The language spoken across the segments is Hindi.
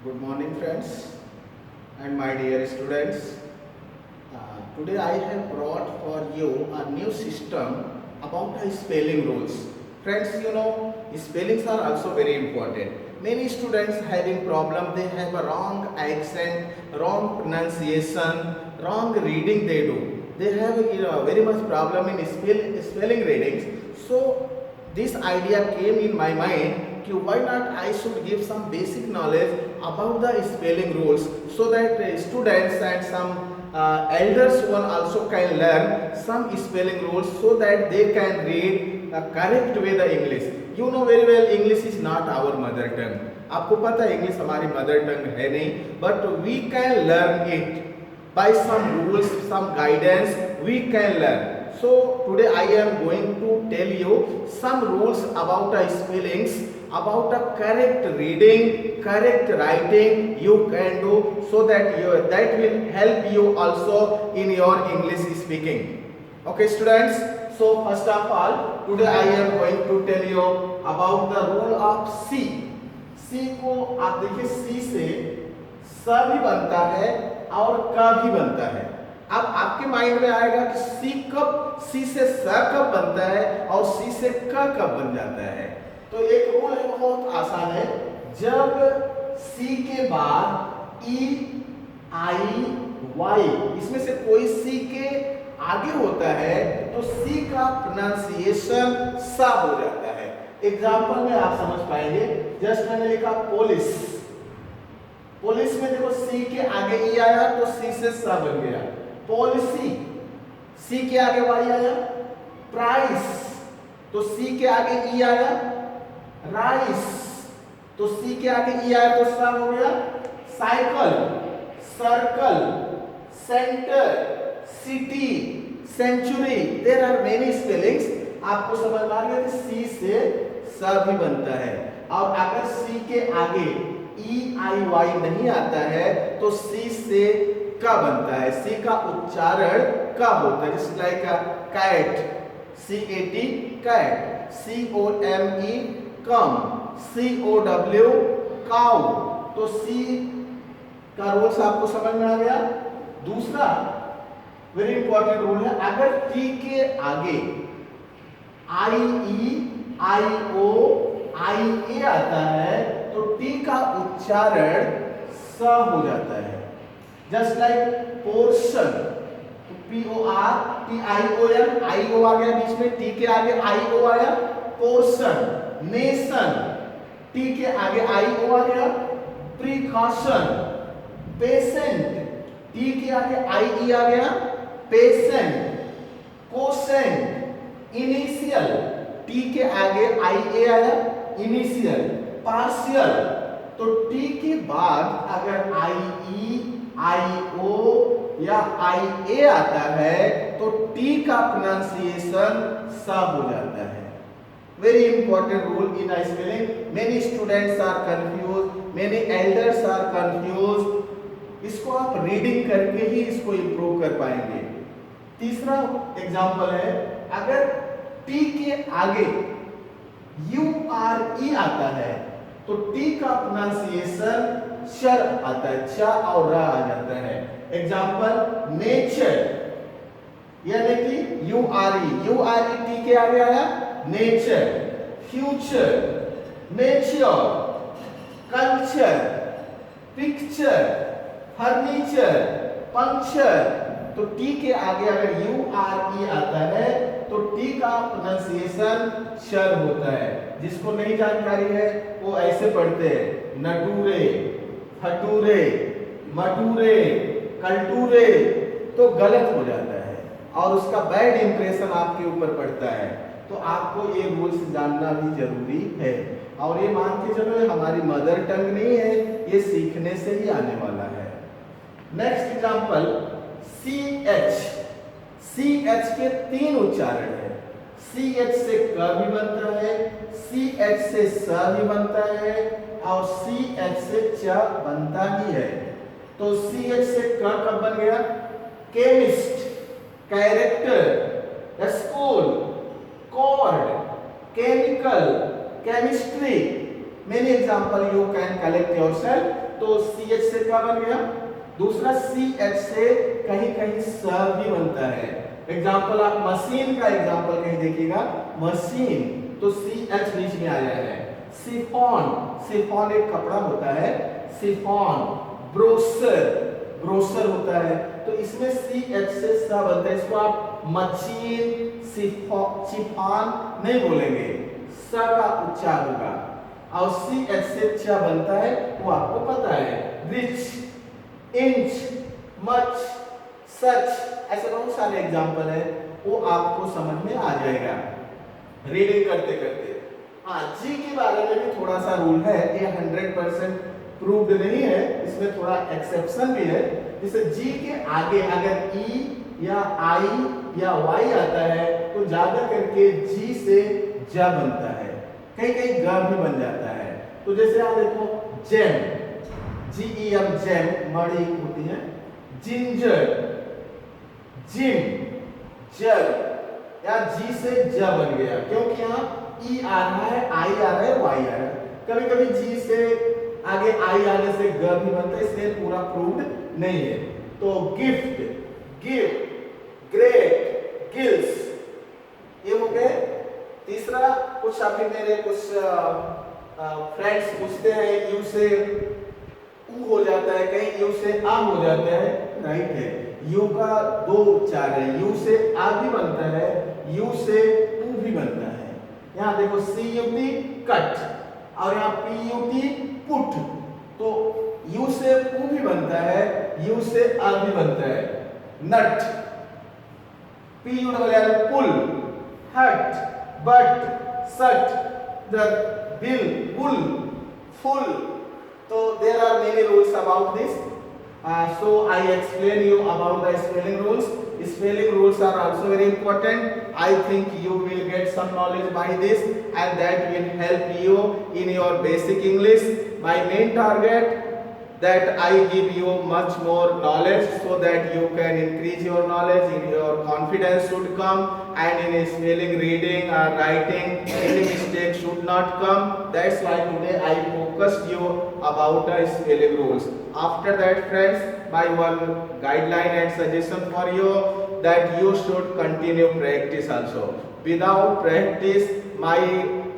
Good morning, friends, and my dear students. Today I have brought for you a new system about the spelling rules. Friends, spellings are also very important. Many students having problem, they have a wrong accent, wrong pronunciation, wrong reading they do. They have very much problem in spelling readings. So this idea came in my mind कि why not I should give some basic knowledge about the spelling rules so that students and some elders one also can learn some spelling rules so that they can read correct way the English. You know very well English is not our mother tongue. आपको पता है English हमारी mother tongue है नहीं, but we can learn it by some rules, some guidance we can learn. So today I am going to tell you some rules about the spellings, about the correct reading, correct writing you can do so that that will help you also in your English speaking. Okay students, so first of all today I am going to tell you about the rule of C. C को आप देखिए C से स भी बनता है और क भी बनता है. अब आपके माइंड में आएगा कि सी से स कब बनता है और सी से क कब बन जाता है. तो एक रूल है बहुत आसान है. जब सी के बाद ई आई वाई इसमें से कोई सी के आगे होता है तो सी का प्रोनाउंसिएशन सा हो जाता है. एग्जांपल में आप समझ पाएंगे. जस्ट मैंने लिखा पुलिस. पुलिस में देखो सी के आगे ई आया तो सी से सा बन गया. पॉलिसी, सी के आगे वाई आया. प्राइस, तो सी के आगे ई आया. राइस, तो सी के आगे ई आया तो सा हो गया. Cycle, circle, centre, city, century, there are many spellings. आपको समझ में आ गया कि सी से स भी बनता है. और अगर सी के आगे ई आई वाई नहीं आता है तो सी से का बनता है. सी का उच्चारण का होता है. जैसे like cat, C A T cat, C O M E come, C O W cow. तो सी का रूल्स आपको समझ में आ गया. दूसरा वेरी इंपॉर्टेंट रूल है, अगर टी के आगे आई ई आई ओ आई ए आता है तो टी का उच्चारण स हो जाता है. Just like portion, P O R T I O N, I O आ गया बीच में, टी के आगे आई ओ आया. पोर्शन. नेशन, टी के आगे आई ओ आ गया. प्रिकॉशन. पेशेंट, टी के आगे आई ई आ गया. पेशेंट. कोसेंट. इनिशियल, टी के आगे आई ए आया. इनिशियल. पार्शियल, तो टी के बाद अगर आई ई आई ओ या आई ए आता है तो टी का प्रोनाउंसिएशन सा हो जाता है. Very important rule in spelling. Many students are confuse, many elders are confuse. इसको आप रीडिंग करके ही इसको इंप्रूव कर पाएंगे. तीसरा एग्जांपल है, अगर टी के आगे यू आर ई आता है तो टी का प्रोनाउंसिएशन शर आता है. छ और र आ जाता है. एग्जांपल नेचर, यानी कि यू आर ई टी के आगे आया. Nature. Future, nature. Culture, picture, furniture, puncture. तो टी के आगे अगर यू आर ई आता है तो टी का प्रोनाउंसिएशन शर होता है. जिसको नहीं जानकारी है वो ऐसे पढ़ते हैं, नटूरे, फटूरे, मटूरे, कल्टूरे. तो गलत हो जाता है और उसका बैड इंप्रेशन आपके ऊपर पड़ता है. तो आपको ये रूल्स जानना भी जरूरी है. और ये मान के चलो हमारी मदर टंग नहीं है, ये सीखने से ही आने वाला है. Next example, C H. C H के तीन उच्चारण है. सी एच से क भी बनता है, सी एच से स भी बनता है और सी एच से च बनता ही है. तो सी एच से क कब बन गया? Chemist, character, school, chord, chemical, chemistry. Many example you can collect yourself. तो सी एच से क्या बन गया? दूसरा सी एच से कहीं कहीं स भी बनता है। एग्जांपल आप मशीन का एग्जांपल कहीं देखिएगा, मशीन, तो सी एच बीच में आया है। सिफॉन, सिफॉन एक कपड़ा होता है, सिफॉन। ब्रोशर, ब्रोशर होता है, तो इसमें सी एच से स बनता है। इसको आप मशीन, शिफॉन नहीं बोलेंगे, स का उच्चार होगा। और सी एच से च बनता है, वो आपको पता है। रिच, इंच, मच, सच, ऐसे बहुत सारे एग्जांपल है, वो आपको समझ में आ जाएगा रीडिंग करते करते। हाँ, जी के बारे में भी थोड़ा सा रूल है, ये 100% प्रूव्ड नहीं है, इसमें थोड़ा एक्सेप्शन भी है। जैसे जी के आगे अगर ई या आई या वाई आता है तो ज्यादा करके जी से ज बनता है, कहीं कहीं ग भी बन जाता है। तो जैसे आप देखो जेम, जी ई एम, जेम मड़ी होती है। जिंजर, जिम, जग, या जी से ज बन गया, क्योंकि यहाँ ई आ रहा है, आई आ रहा है, वाई आ रहा है। कभी कभी जी से आगे आई आने से ग भी बनता है, इसलिए पूरा प्रूव्ड नहीं है। तो गिफ्ट, गिव, ग्रेट, गिल्स, ये हो गए। तीसरा, कुछ अभी मेरे कुछ फ्रेंड्स पूछते हैं यू से ऊ हो जाता है, कहीं यू से आ हो जाता है, राइट है। यू का दो उच्चार है, यू से आ भी बनता है, यू से ऊ भी बनता है। यहाँ देखो सी यू टी कट, और यहाँ पी यू टी पुट, तो यू से ऊ भी बनता है, यू से आ भी बनता है। नट, पी यू डबल एल पुल, हट, बट, सट, the bill, bull, full. So there are many rules about this. So I explain you about the spelling rules. Spelling rules are also very important. I think you will get some knowledge by this, and that will help you in your basic English. My main target that I give you much more knowledge so that you can increase your knowledge, in your confidence should come, and in spelling, reading or writing any mistake should not come. That's why today I focused you about the spelling rules. After that, friends, my one guideline and suggestion for you that you should continue practice also. Without practice, my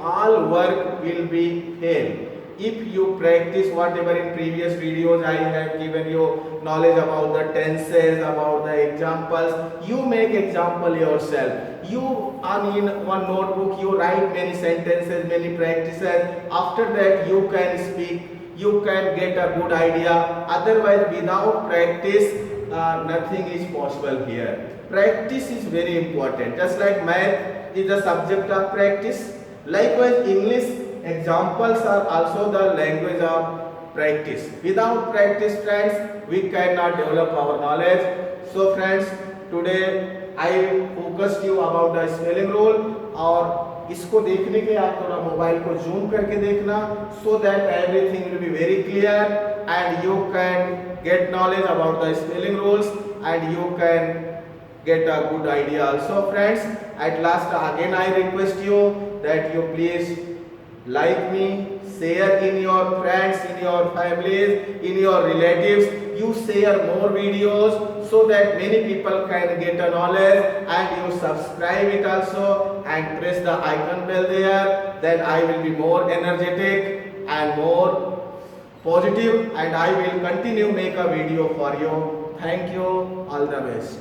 all work will be fail. If you practice whatever in previous videos I have given you knowledge about the tenses, about the examples, you make example yourself. You in one notebook you write many sentences, many practices. After that you can speak, you can get a good idea. Otherwise, without practice, nothing is possible here. Practice is very important. Just like math is the subject of practice, likewise English examples are also the language of practice. Without practice, friends, we cannot develop our knowledge. So friends, today I focused you about the spelling rule, और इसको देखने के आप थोड़ा मोबाइल को जूम करके देखना, so that everything will be very clear and you can get knowledge about the spelling rules and you can get a good idea also. Friends, at last again I request you that you please like me, share in your friends, in your families, in your relatives. You share more videos so that many people can get a knowledge, and you subscribe it also and press the icon bell there. Then I will be more energetic and more positive, and I will continue make a video for you. Thank you. All the best.